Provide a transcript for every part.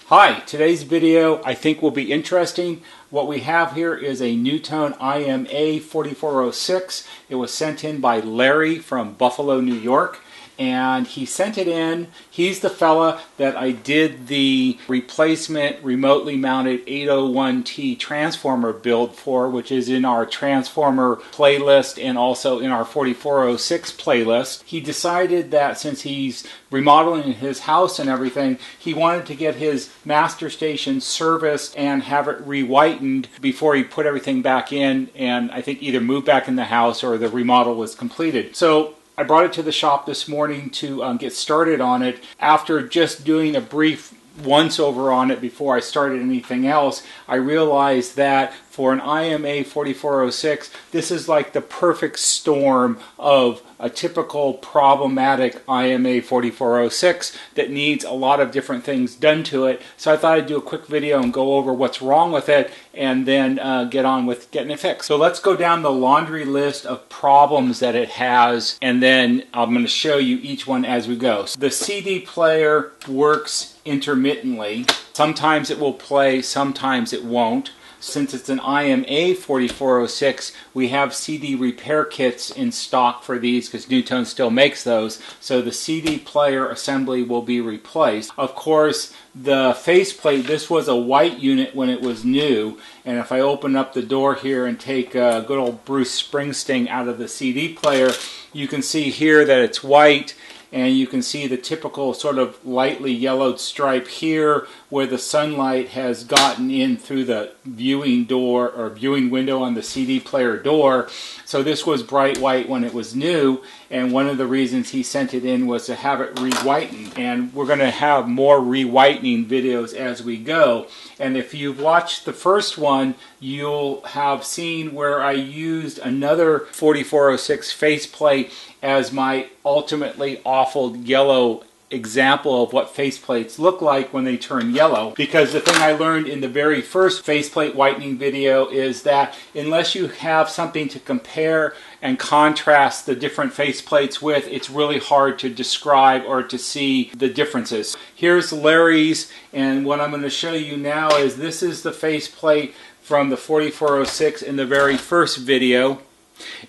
Hi, today's video I think will be interesting. What we have here is a NuTone IMA4406. It was sent in by Larry from Buffalo, New York. And he sent it in. He's the fella that I did the replacement remotely mounted 801T transformer build for, which is in our transformer playlist and also in our 4406 playlist. He decided that since he's remodeling his house and everything, he wanted to get his master station serviced and have it re-whitened before he put everything back in, and I think either move back in the house or the remodel was completed. So I brought it to the shop this morning to get started on it. After just doing a brief once-over on it before I started anything else, I realized that for an IMA4406, this is like the perfect storm of a typical problematic IMA4406 that needs a lot of different things done to it. So I thought I'd do a quick video and go over what's wrong with it and then get on with getting it fixed. So let's go down the laundry list of problems that it has, and then I'm going to show you each one as we go. So the CD player works intermittently. Sometimes it will play, sometimes it won't. Since it's an IMA4406, we have CD repair kits in stock for these because NuTone still makes those. So the CD player assembly will be replaced. Of course, the faceplate, this was a white unit when it was new. And if I open up the door here and take good old Bruce Springsteen out of the CD player, you can see here that it's white. And you can see the typical sort of lightly yellowed stripe here where the sunlight has gotten in through the viewing door or viewing window on the CD player door. So this was bright white when it was new, and one of the reasons he sent it in was to have it re-whitened. And we're going to have more re-whitening videos as we go. And if you've watched the first one, you'll have seen where I used another 4406 faceplate as my ultimately awful yellow example of what faceplates look like when they turn yellow. Because the thing I learned in the very first faceplate whitening video is that unless you have something to compare and contrast the different faceplates with, it's really hard to describe or to see the differences. Here's Larry's, and what I'm going to show you now is this is the faceplate from the 4406 in the very first video.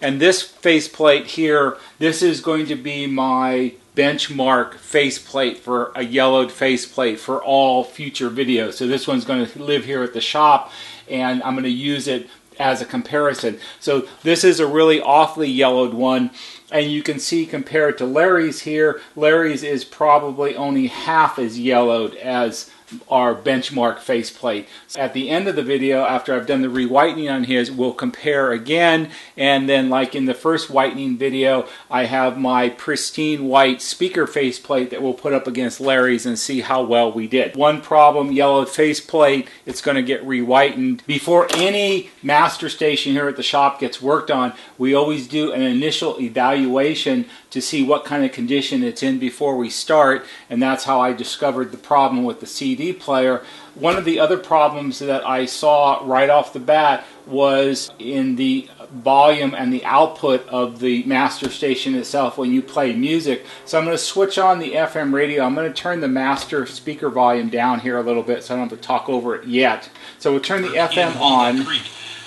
And this faceplate here, this is going to be my benchmark faceplate for a yellowed faceplate for all future videos. So this one's going to live here at the shop, and I'm going to use it as a comparison. So this is a really awfully yellowed one, and you can see compared to Larry's here, Larry's is probably only half as yellowed as our benchmark faceplate. At the end of the video, after I've done the re-whitening on his, we'll compare again, and then like in the first whitening video, I have my pristine white speaker faceplate that we'll put up against Larry's and see how well we did. One problem, yellowed faceplate, it's going to get re-whitened. Before any master station here at the shop gets worked on, we always do an initial evaluation to see what kind of condition it's in before we start, and that's how I discovered the problem with the CD player. One of the other problems that I saw right off the bat was in the volume and the output of the master station itself when you play music. So I'm going to switch on the FM radio. I'm going to turn the master speaker volume down here a little bit so I don't have to talk over it yet. So we'll turn the FM on.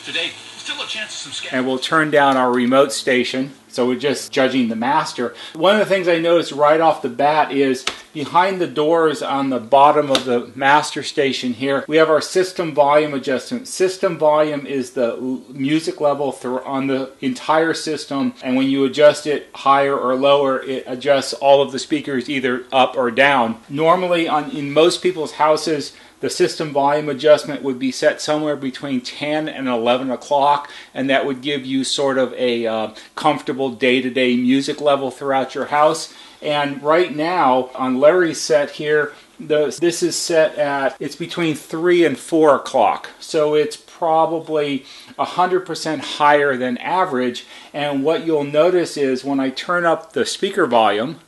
Today, still a chance of some and we'll turn down our remote station. So we're just judging the master. One of the things I noticed right off the bat is behind the doors on the bottom of the master station here, we have our system volume adjustment. System volume is the music level on the entire system, and when you adjust it higher or lower, it adjusts all of the speakers either up or down. Normally in most people's houses, the system volume adjustment would be set somewhere between 10 and 11 o'clock, and that would give you sort of a comfortable day-to-day music level throughout your house. And right now, on Larry's set here, this is set at, it's between 3 and 4 o'clock. So it's probably 100% higher than average. And what you'll notice is when I turn up the speaker volume,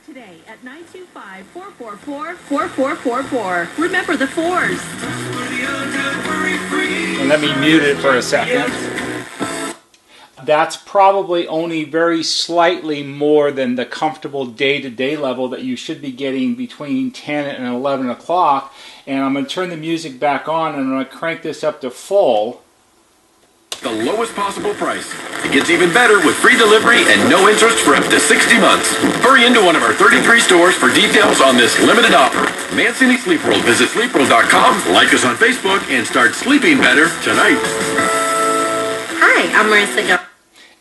today at 925-444-4444. Remember the 4s. And let me mute it for a second. that's probably only very slightly more than the comfortable day-to-day level that you should be getting between 10 and 11 o'clock. And I'm going to turn the music back on, and I'm going to crank this up to full. The lowest possible price. It gets even better with free delivery and no interest for up to 60 months. Hurry into one of our 33 stores for details on this limited offer. Mancini Sleep World. Visit sleepworld.com, like us on Facebook, and start sleeping better tonight. Hi, I'm Marissa.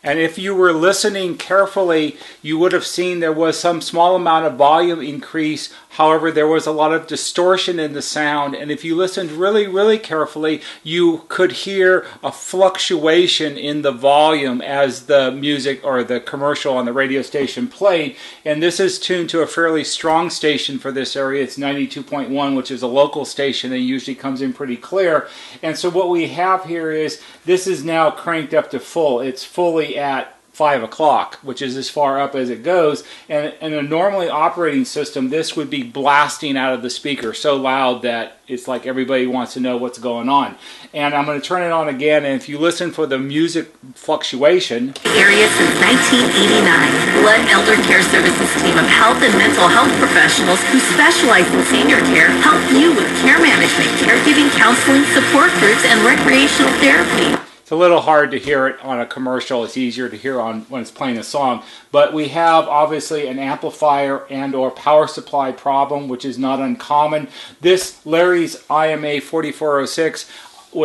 And if you were listening carefully, you would have seen there was some small amount of volume increase. However, there was a lot of distortion in the sound. And if you listened really, really carefully, you could hear a fluctuation in the volume as the music or the commercial on the radio station played. And this is tuned to a fairly strong station for this area. It's 92.1, which is a local station, and usually comes in pretty clear. And so what we have here is this is now cranked up to full. It's fully at 5 o'clock, which is as far up as it goes. And in a normally operating system, this would be blasting out of the speaker so loud that it's like everybody wants to know what's going on. And I'm going to turn it on again, and if you listen for the music fluctuation. Area since 1989. Blood Elder Care Services team of health and mental health professionals who specialize in senior care help you with care management, caregiving, counseling, support groups, and recreational therapy. It's a little hard to hear it on a commercial. It's easier to hear on when it's playing a song. But we have obviously an amplifier and or power supply problem, which is not uncommon. This Larry's IMA4406,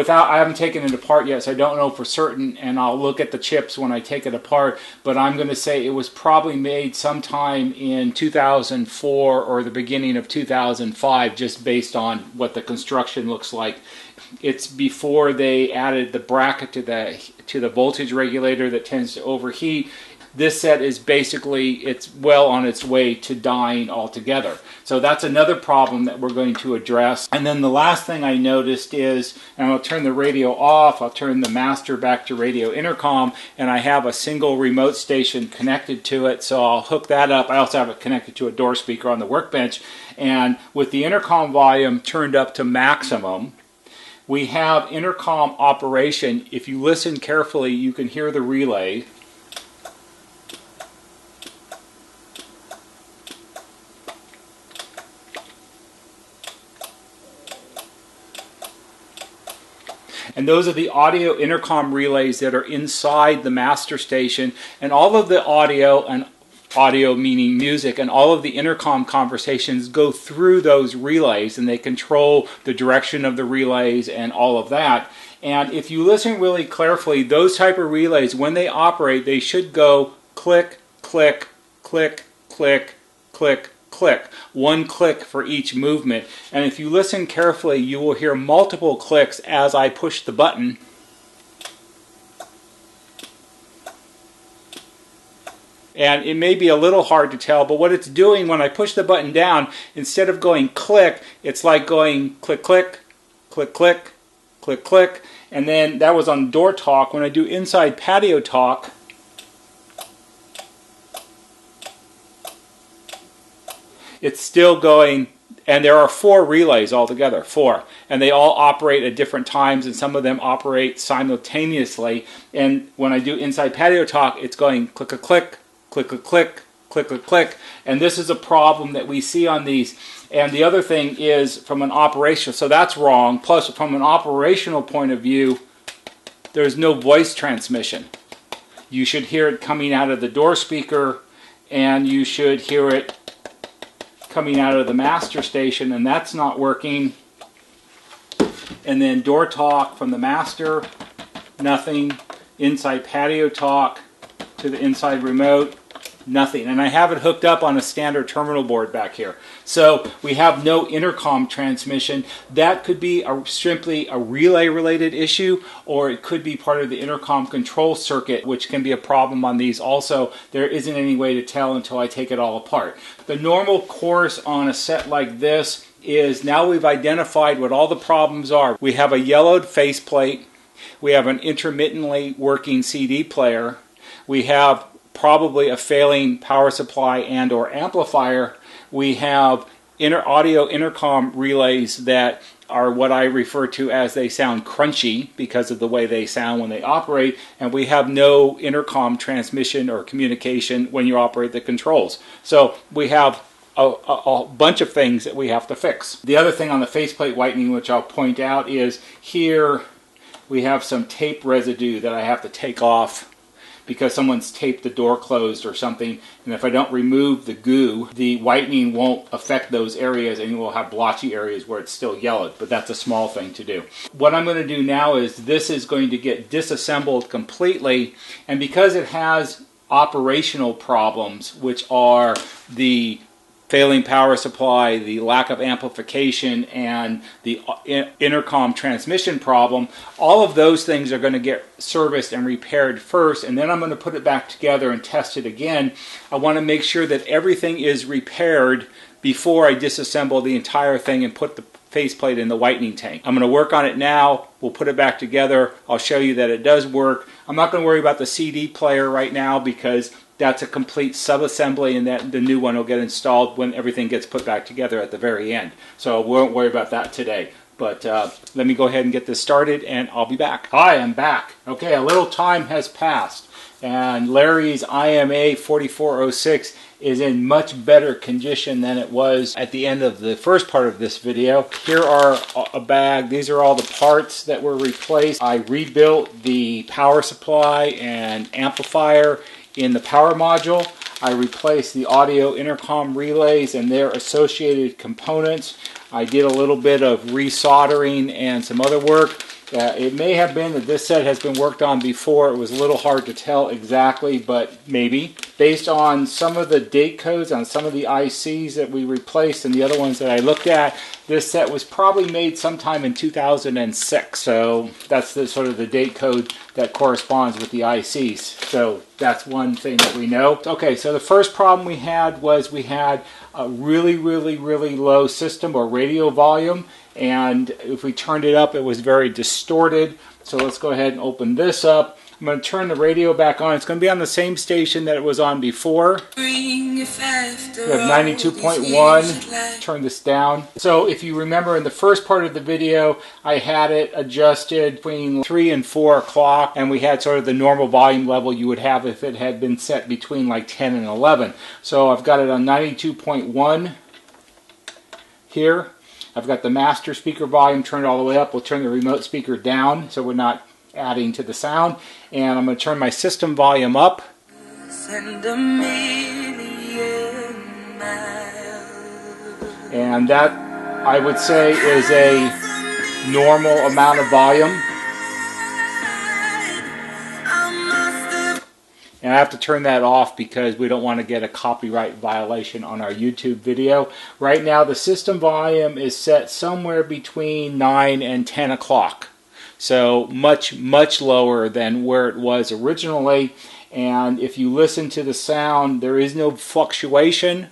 I haven't taken it apart yet, so I don't know for certain, and I'll look at the chips when I take it apart, but I'm going to say it was probably made sometime in 2004 or the beginning of 2005, just based on what the construction looks like. It's before they added the bracket to the voltage regulator that tends to overheat. This set is basically, it's well on its way to dying altogether. So that's another problem that we're going to address. And then the last thing I noticed is, and I'll turn the radio off, I'll turn the master back to radio intercom, and I have a single remote station connected to it, so I'll hook that up. I also have it connected to a door speaker on the workbench. And with the intercom volume turned up to maximum, we have intercom operation. If you listen carefully, you can hear the relay. And those are the audio intercom relays that are inside the master station, and all of the audio, and audio meaning music, and all of the intercom conversations go through those relays, and they control the direction of the relays and all of that. And if you listen really carefully, those type of relays, when they operate, they should go click, click, click, click, click, click. One click for each movement. And if you listen carefully, you will hear multiple clicks as I push the button. And it may be a little hard to tell, but what it's doing when I push the button down, instead of going click, it's like going click, click, click, click, click, click. And then that was on door talk. When I do inside patio talk, it's still going, and there are 4 relays altogether, 4. And they all operate at different times, and some of them operate simultaneously. And when I do inside patio talk, it's going click, click, click, click, click, click, click, click, click. And this is a problem that we see on these. And the other thing is from an operational, so that's wrong. Plus, from an operational point of view, there's no voice transmission. You should hear it coming out of the door speaker, and you should hear it coming out of the master station, and that's not working. And then door talk from the master, nothing. Inside patio talk to the inside remote, nothing. And I have it hooked up on a standard terminal board back here. So we have no intercom transmission. That could be simply a relay related issue, or it could be part of the intercom control circuit, which can be a problem on these also. There isn't any way to tell until I take it all apart. The normal course on a set like this is, now we've identified what all the problems are. We have a yellowed faceplate. We have an intermittently working CD player. We have probably a failing power supply and or amplifier. We have audio intercom relays that are what I refer to as they sound crunchy because of the way they sound when they operate, and we have no intercom transmission or communication when you operate the controls. So we have a bunch of things that we have to fix. The other thing on the faceplate whitening, which I'll point out, is here we have some tape residue that I have to take off because someone's taped the door closed or something, and if I don't remove the goo, the whitening won't affect those areas, and you will have blotchy areas where it's still yellowed, but that's a small thing to do. What I'm going to do now is this is going to get disassembled completely, and because it has operational problems, which are the failing power supply, the lack of amplification, and the intercom transmission problem, all of those things are going to get serviced and repaired first, and then I'm going to put it back together and test it again. I want to make sure that everything is repaired before I disassemble the entire thing and put the faceplate in the whitening tank. I'm going to work on it now. We'll put it back together. I'll show you that it does work. I'm not going to worry about the CD player right now because that's a complete sub-assembly, and that the new one will get installed when everything gets put back together at the very end. So we won't worry about that today. But let me go ahead and get this started, and I'll be back. Hi, I'm back. Okay, a little time has passed, and Larry's IMA4406 is in much better condition than it was at the end of the first part of this video. Here are a bag. These are all the parts that were replaced. I rebuilt the power supply and amplifier in the power module. I replaced the audio intercom relays and their associated components. I did a little bit of resoldering and some other work. It may have been that this set has been worked on before. It was a little hard to tell exactly, but maybe. Based on some of the date codes on some of the ICs that we replaced and the other ones that I looked at, this set was probably made sometime in 2006. So that's the sort of the date code that corresponds with the ICs. So that's one thing that we know. Okay, so the first problem we had was we had a really low system or radio volume, and if we turned it up it was very distorted. So let's go ahead and open this up. I'm going to turn the radio back on. It's going to be on the same station that it was on before. We have 92.1. Turn this down. So if you remember in the first part of the video, I had it adjusted between 3 and 4 o'clock, and we had sort of the normal volume level you would have if it had been set between like 10 and 11. So I've got it on 92.1 here. I've got the master speaker volume turned all the way up. We'll turn the remote speaker down so we're not adding to the sound. And I'm going to turn my system volume up. And that, I would say, is a normal amount of volume. And I have to turn that off because we don't want to get a copyright violation on our YouTube video. Right now the system volume is set somewhere between 9 and 10 o'clock. So much lower than where it was originally. And if you listen to the sound, there is no fluctuation.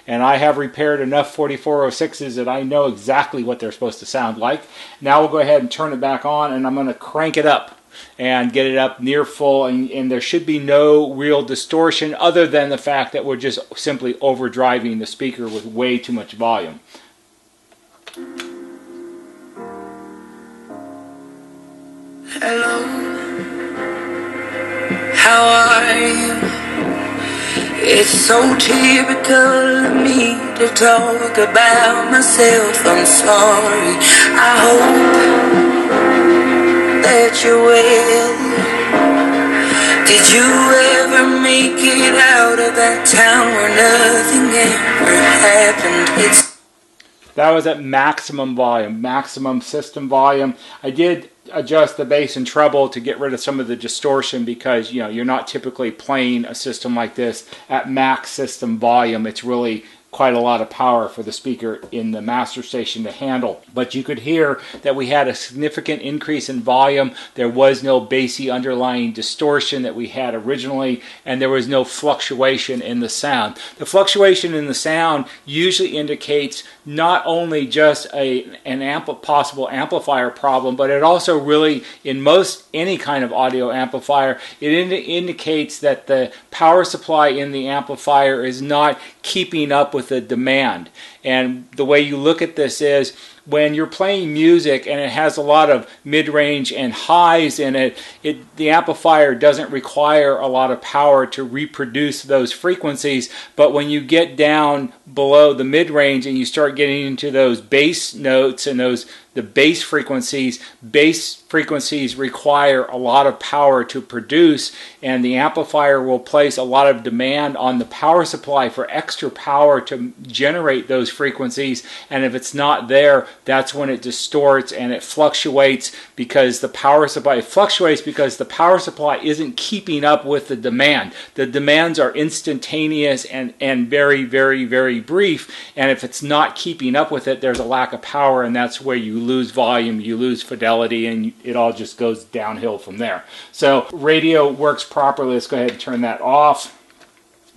And I have repaired enough 4406s that I know exactly what they're supposed to sound like. Now we'll go ahead and turn it back on, and I'm going to crank it up and get it up near full, and there should be no real distortion other than the fact that we're just simply overdriving the speaker with way too much volume. Hello, how are you? It's so typical of me to talk about myself. I'm sorry. I hope that you're well. Did you ever make it out of that town where nothing ever happened? That was at maximum volume, maximum system volume. I did adjust the bass and treble to get rid of some of the distortion because, you know, you're not typically playing a system like this at max system volume. It's really quite a lot of power for the speaker in the master station to handle. But you could hear that we had a significant increase in volume. There was no bassy underlying distortion that we had originally, and there was no fluctuation in the sound. The fluctuation in the sound usually indicates not only just an possible amplifier problem, but it also really, in any kind of audio amplifier, it indicates that the power supply in the amplifier is not keeping up with the demand. And the way you look at this is, when you're playing music and it has a lot of mid-range and highs in it, the amplifier doesn't require a lot of power to reproduce those frequencies. But when you get down below the mid-range and you start getting into those bass notes and the bass frequencies require a lot of power to produce, and the amplifier will place a lot of demand on the power supply for extra power to generate those frequencies. And if it's not there, that's when it distorts and it fluctuates, because the power supply isn't keeping up with the demand. The demands are instantaneous and very, very, very brief, and if it's not keeping up with it, there's a lack of power, and that's where you lose volume, you lose fidelity, and it all just goes downhill from there. So radio works properly. Let's go ahead and turn that off.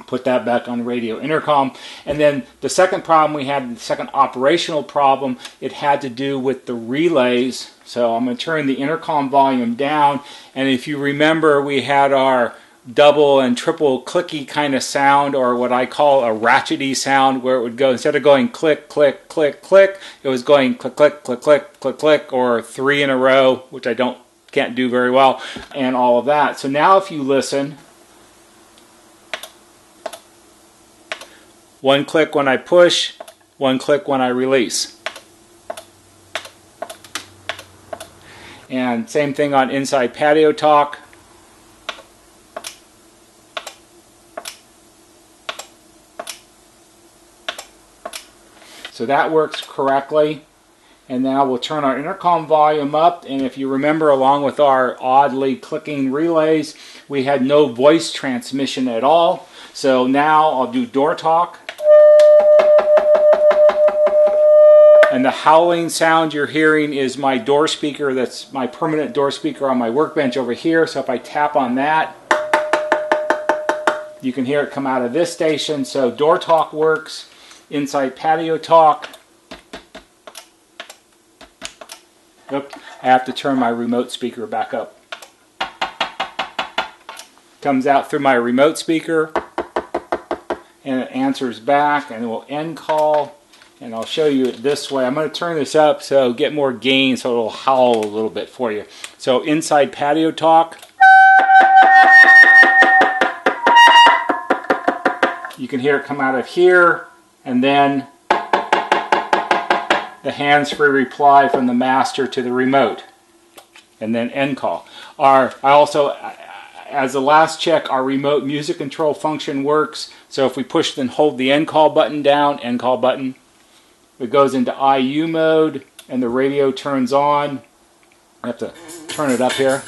Put that back on radio intercom. And then the second problem we had, the second operational problem, it had to do with the relays. So I'm going to turn the intercom volume down, and if you remember, we had our double and triple clicky kind of sound, or what I call a ratchety sound, where it would go, instead of going click, click, click, click, it was going click, click, click, click, click, click, or 3 in a row, which I can't do very well, and all of that. So now if you listen, one click when I push, one click when I release. And same thing on Inside Patio Talk. So that works correctly. And now we'll turn our intercom volume up, and if you remember, along with our oddly clicking relays, we had no voice transmission at all. So now I'll do door talk. And the howling sound you're hearing is my door speaker. That's my permanent door speaker on my workbench over here. So if I tap on that, you can hear it come out of this station. So door talk works. Inside Patio Talk. Oops, I have to turn my remote speaker back up. Comes out through my remote speaker, and it answers back, and it will end call. And I'll show you it this way. I'm going to turn this up so get more gain, so it'll howl a little bit for you. So Inside Patio Talk. You can hear it come out of here, and then the hands-free reply from the master to the remote, and then end call. As a last check, our remote music control function works. So if we push and hold the end call button down, end call button, it goes into IU mode, and the radio turns on. I have to turn it up here,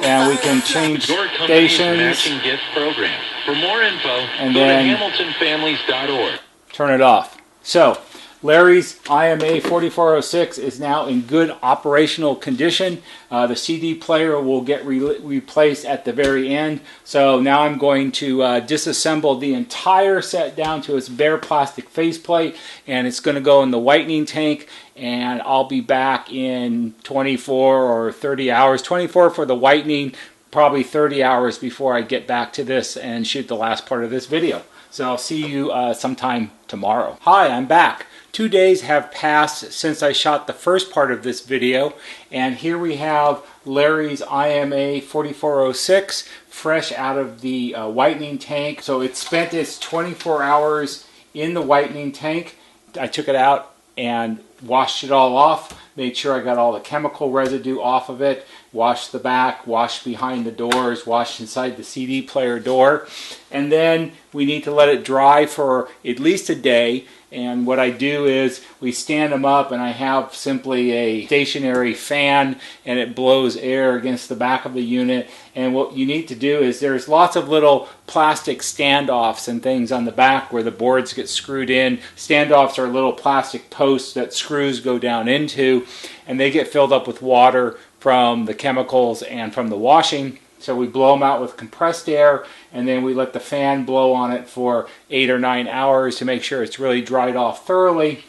and we can change stations. Matching gift program. For more info, and go then to hamiltonfamilies.org. Turn it off. So Larry's IMA4406 is now in good operational condition. The CD player will get replaced at the very end. So now I'm going to disassemble the entire set down to its bare plastic faceplate, and it's going to go in the whitening tank, and I'll be back in 24 or 30 hours. 24 for the whitening, probably 30 hours before I get back to this and shoot the last part of this video. So I'll see you sometime tomorrow. Hi, I'm back. 2 days have passed since I shot the first part of this video, and here we have Larry's IMA4406 fresh out of the whitening tank. So it spent its 24 hours in the whitening tank. I took it out and washed it all off, made sure I got all the chemical residue off of it, wash the back, wash behind the doors, wash inside the CD player door. And then we need to let it dry for at least a day. And what I do is we stand them up, and I have simply a stationary fan, and it blows air against the back of the unit. And what you need to do is there's lots of little plastic standoffs and things on the back where the boards get screwed in. Standoffs are little plastic posts that screws go down into, and they get filled up with water from the chemicals and from the washing. So we blow them out with compressed air, and then we let the fan blow on it for 8 or 9 hours to make sure it's really dried off thoroughly.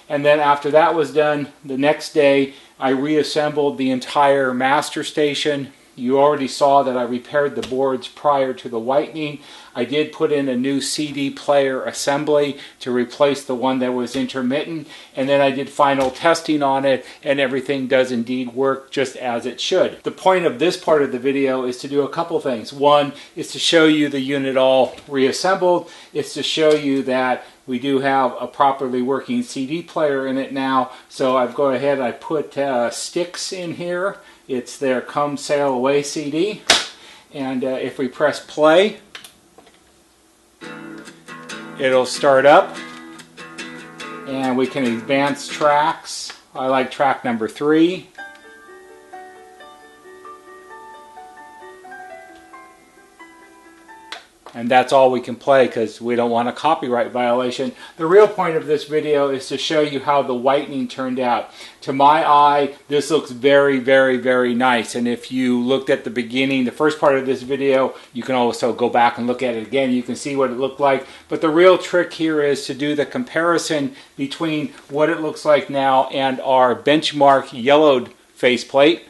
And then after that was done, the next day I reassembled the entire master station. You already saw that I repaired the boards prior to the whitening. I did put in a new CD player assembly to replace the one that was intermittent, and then I did final testing on it, and everything does indeed work just as it should. The point of this part of the video is to do a couple things. One is to show you the unit all reassembled. It's to show you that we do have a properly working CD player in it now. So I've gone ahead, I put sticks in here. It's their Come Sail Away CD. And if we press play, it'll start up. And we can advance tracks. I like track number 3. And that's all we can play because we don't want a copyright violation. The real point of this video is to show you how the whitening turned out. To my eye, this looks very, very, very nice. And if you looked at the beginning, the first part of this video, you can also go back and look at it again. You can see what it looked like. But the real trick here is to do the comparison between what it looks like now and our benchmark yellowed faceplate.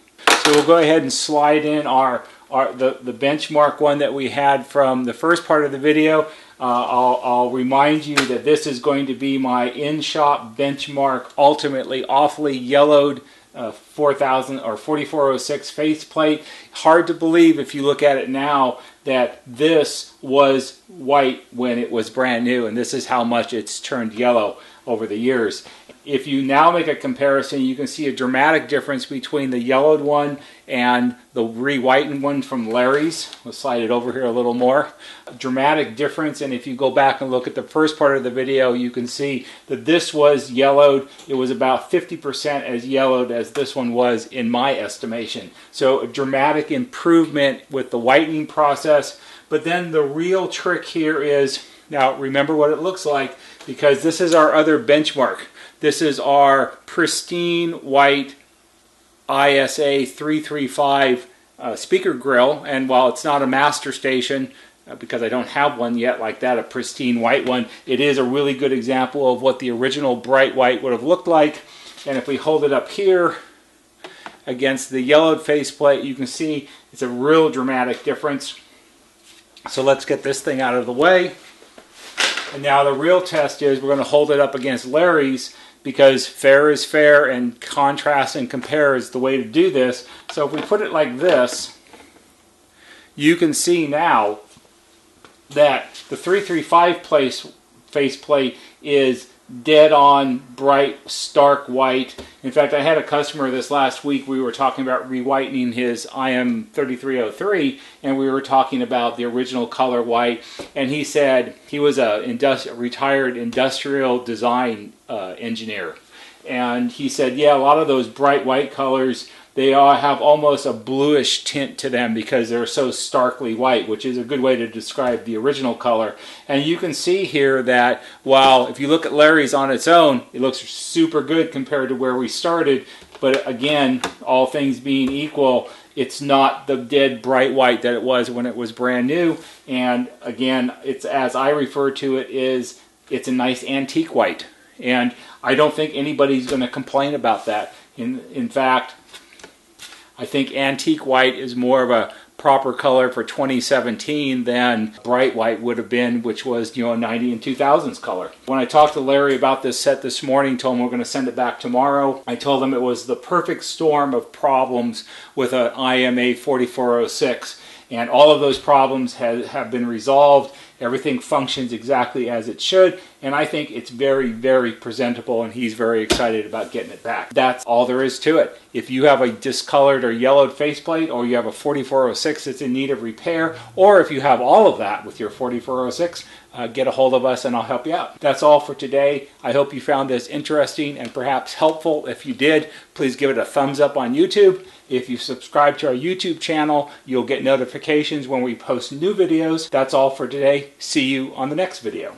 So we'll go ahead and slide in the benchmark one that we had from the first part of the video. I'll remind you that this is going to be my in-shop benchmark, ultimately awfully yellowed 4000 or 4406 faceplate. Hard to believe if you look at it now that this was white when it was brand new, and this is how much it's turned yellow over the years. If you now make a comparison, you can see a dramatic difference between the yellowed one and the re-whitened one from Larry's. We'll slide it over here a little more. A dramatic difference, and if you go back and look at the first part of the video, you can see that this was yellowed. It was about 50% as yellowed as this one was in my estimation. So a dramatic improvement with the whitening process. But then the real trick here is, now remember what it looks like, because this is our other benchmark. This is our pristine white ISA 335 speaker grill, and while it's not a master station, because I don't have one yet like that, a pristine white one, it is a really good example of what the original bright white would have looked like. And if we hold it up here against the yellowed faceplate, you can see it's a real dramatic difference. So let's get this thing out of the way. And now the real test is we're going to hold it up against Larry's, because fair is fair and contrast and compare is the way to do this. So if we put it like this, you can see now that the 335 faceplate is dead on, bright, stark white. In fact, I had a customer this last week, we were talking about re-whitening his IM4303, and we were talking about the original color white, and he said he was a retired industrial design engineer. And he said, yeah, a lot of those bright white colors, they all have almost a bluish tint to them because they're so starkly white, which is a good way to describe the original color. And you can see here that while if you look at Larry's on its own, it looks super good compared to where we started. But again, all things being equal, it's not the dead bright white that it was when it was brand new. And again, it's, as I refer to it, it's a nice antique white. And I don't think anybody's going to complain about that. In fact, I think antique white is more of a proper color for 2017 than bright white would have been, which was, 90 and 2000s color. When I talked to Larry about this set this morning, told him we're going to send it back tomorrow, I told him it was the perfect storm of problems with an IMA4406. And all of those problems have been resolved. Everything functions exactly as it should. and I think it's very, very presentable, and he's very excited about getting it back. That's all there is to it. If you have a discolored or yellowed faceplate, or you have a 4406 that's in need of repair, or if you have all of that with your 4406, get a hold of us and I'll help you out. That's all for today. I hope you found this interesting and perhaps helpful. If you did, please give it a thumbs up on YouTube. If you subscribe to our YouTube channel, you'll get notifications when we post new videos. That's all for today. See you on the next video.